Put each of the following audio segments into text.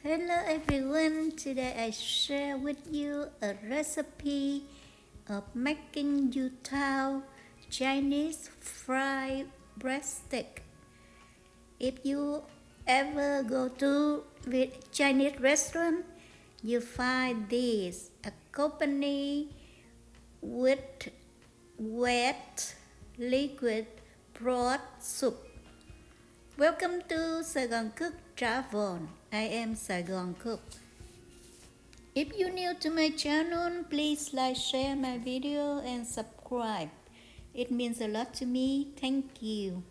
Hello everyone, today I share with you a recipe of making Youtiao Chinese fried breadstick. If you ever go to a Chinese restaurant, you find this accompanied with wet liquid broth soup. Welcome to SaigoncookTravel. I am Saigoncook. If you're new to my channel, please like, share my video and subscribe. It means a lot to me. Thank you.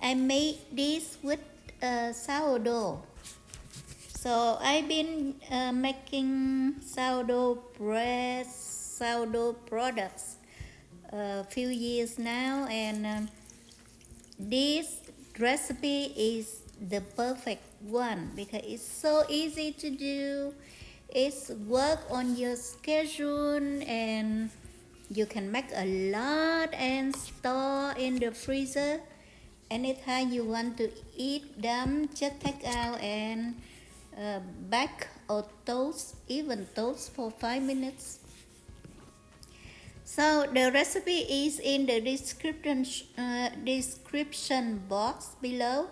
I made this with sourdough. So I've been making sourdough bread, sourdough products a few years now, and this recipe is the perfect one because it's so easy to do. It's work on your schedule and you can make a lot and store in the freezer. Anytime you want to eat them, just take out and bake or toast, even toast for 5 minutes. So the recipe is in the description box below.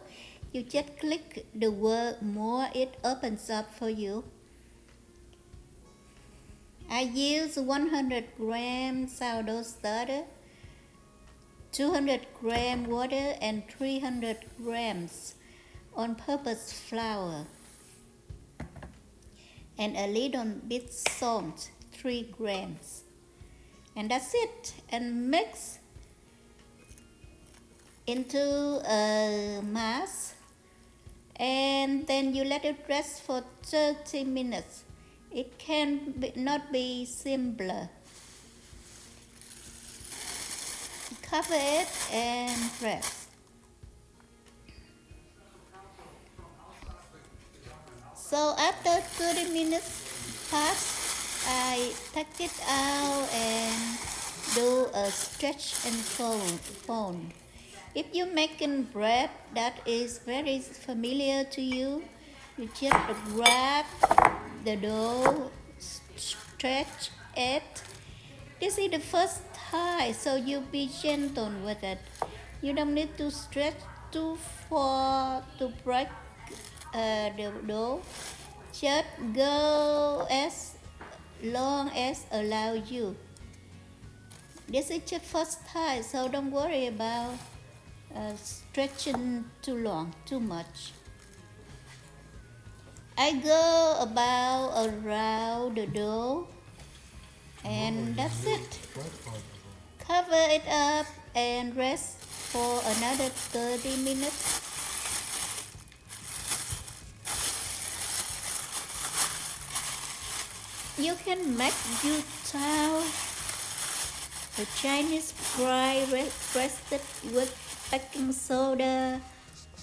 You just click the word more, it opens up for you. I use 100 gram sourdough starter, 200 gram water, and 300 grams on-purpose flour, and a little bit salt, 3 grams. And that's it, and mix into a mass, and then you let it rest for 30 minutes. It not be simpler. Cover it and rest. So after 30 minutes pass, I take it out and do a stretch and fold. If you're making bread that is very familiar to you, you just grab the dough, stretch it. This is the first time, so you be gentle with it. You don't need to stretch too far to break the dough. Just go as long as allow you. This is just first time, so don't worry about stretching too much. I go about around the dough, and that's it. Cover it up and rest for another 30 minutes. You can make Youtiao, the Chinese fried breadstick with baking soda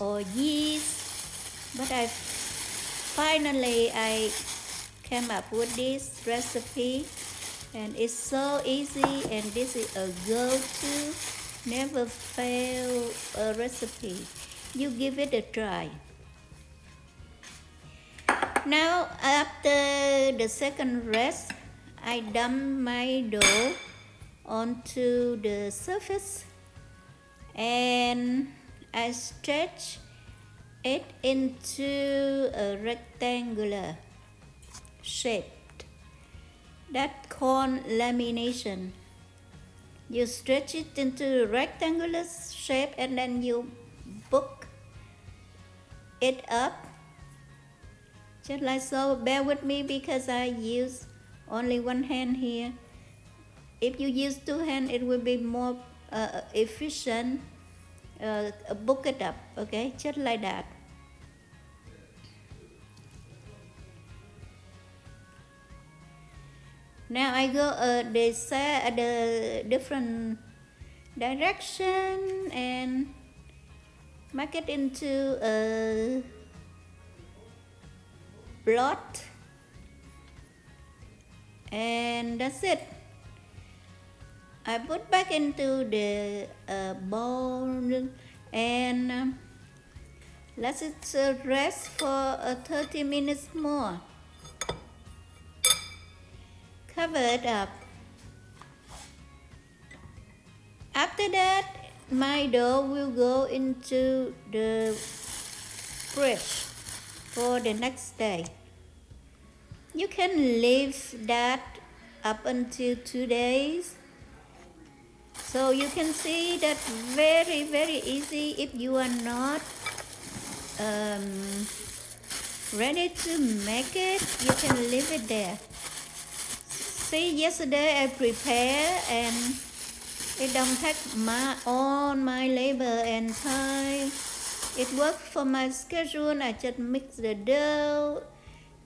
or yeast, but finally I came up with this recipe, and it's so easy, and this is a go-to, never fail recipe. You give it a try. Now after the second rest, I dump my dough onto the surface and I stretch it into a rectangular shape. That's called lamination. You stretch it into a rectangular shape and then you book it up just like so. Bear with me because I use only one hand here. If you use two hands, it will be more efficient. Book it up, okay, just like that. Now I go the different direction and make it into a blot, and that's it. I put back into the bowl and Let it rest for 30 minutes more. Cover it up. After that, my dough will go into the fridge for the next day. You can leave that up until 2 days. So you can see that very easy. If you are not ready to make it, you can leave it there. See, yesterday I prepare and it don't take all my labor and time. It worked for my schedule. I just mix the dough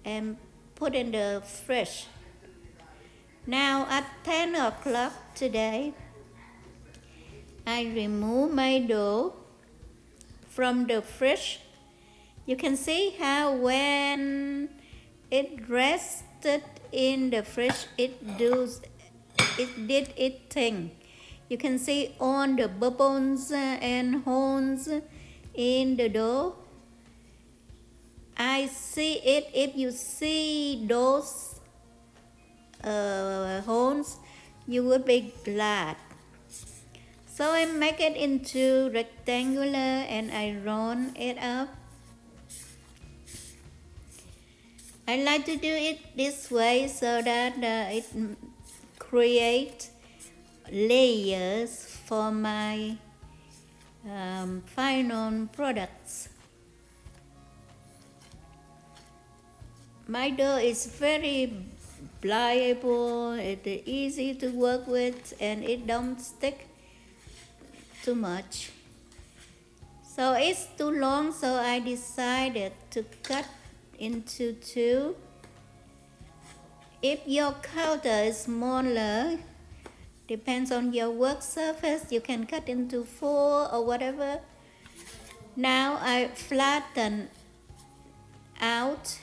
and put in the fridge. Now at 10 o'clock today, I remove my dough from the fridge. You can see how when it rested in the fridge, it did its thing. You can see all the bubbles and holes in the dough. I see it. If you see those holes, you will be glad. So I make it into rectangular and I roll it up. I like to do it this way so that it creates layers for my final products. My dough is very pliable, it's easy to work with, and it don't stick too much. So it's too long, so I decided to cut into two. If your counter is smaller, depends on your work surface, you can cut into 4 or whatever. Now I flatten out,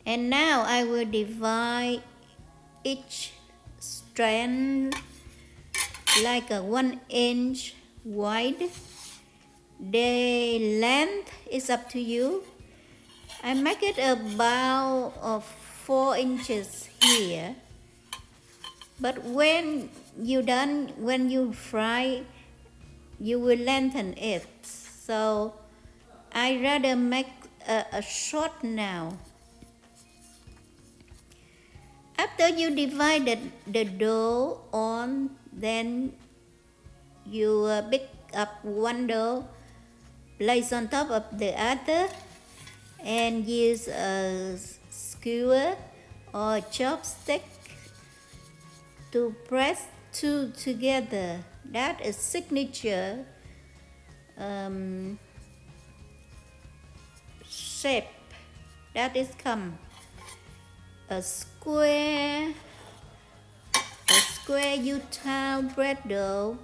and now I will divide each strand like a 1 inch wide. The length is up to you. I make it about of 4 inches here. But when you fry, you will lengthen it. So I rather make a short now. After you divided the dough on, then you pick up one dough, place on top of the other, and use a skewer or chopstick to press two together. That is signature shape. That is come a square Youtiao bread dough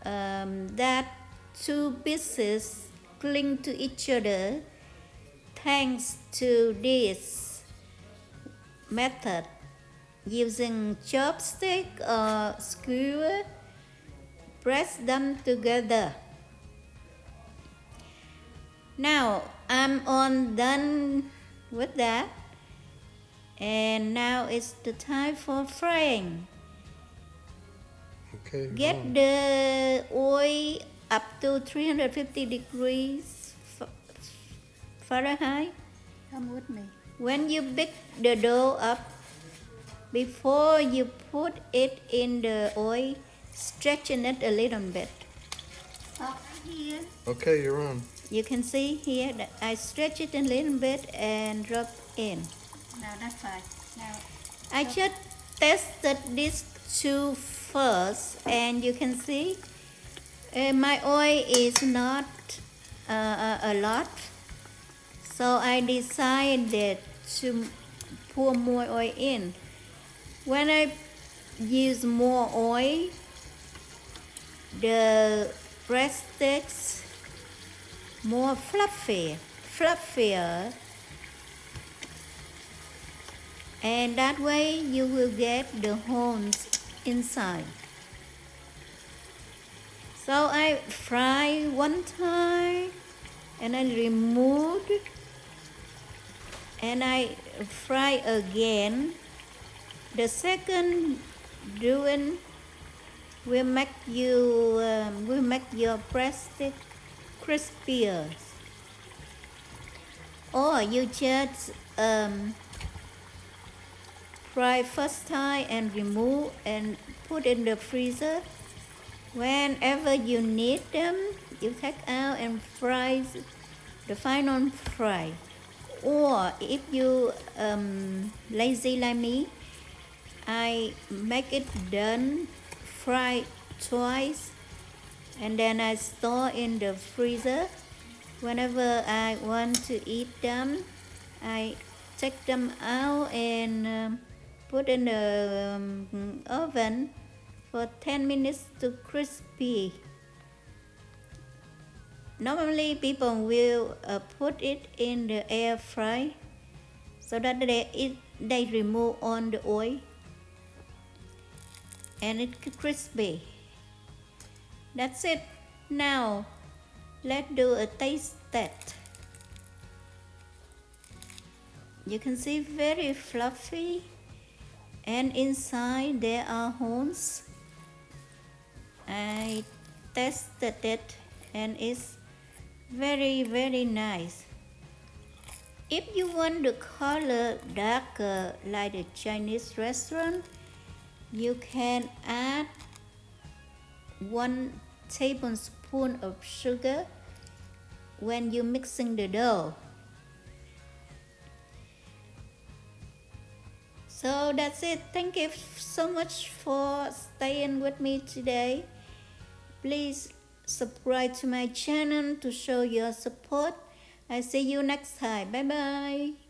that two pieces cling to each other. Thanks to this method, using chopstick or skewer, press them together. Now I'm done with that, and now it's the time for frying. Okay. Get the oil up to 350 degrees Fahrenheit. Come with me. When you pick the dough up, before you put it in the oil, stretching it a little bit. Up here. Okay, you're on. You can see here that I stretch it a little bit and drop in. Now that's fine. Now I just tested these two first, and you can see my oil is not a lot, so I decided to pour more oil in. When I use more oil, the breadsticks more fluffier, and that way you will get the holes inside. So I fry one time and I removed and I fry again. The second doing will make your breadstick crispier. Or you just fry first time and remove and put in the freezer. Whenever you need them, you take out and fry the final fry. Or if you lazy like me, I make it done, fry twice, and then I store in the freezer. Whenever I want to eat them, I take them out and put in the oven for 10 minutes to crispy. Normally people will put it in the air fry so that they remove all the oil and it's crispy. That's it. Now let's do a taste test. You can see very fluffy and inside there are holes. I tested it and it's very nice. If you want the color darker like the Chinese restaurant, you can add 1 tablespoon of sugar when you're mixing the dough. So that's it. Thank you so much for staying with me today. Please subscribe to my channel to show your support. I see you next time. Bye bye.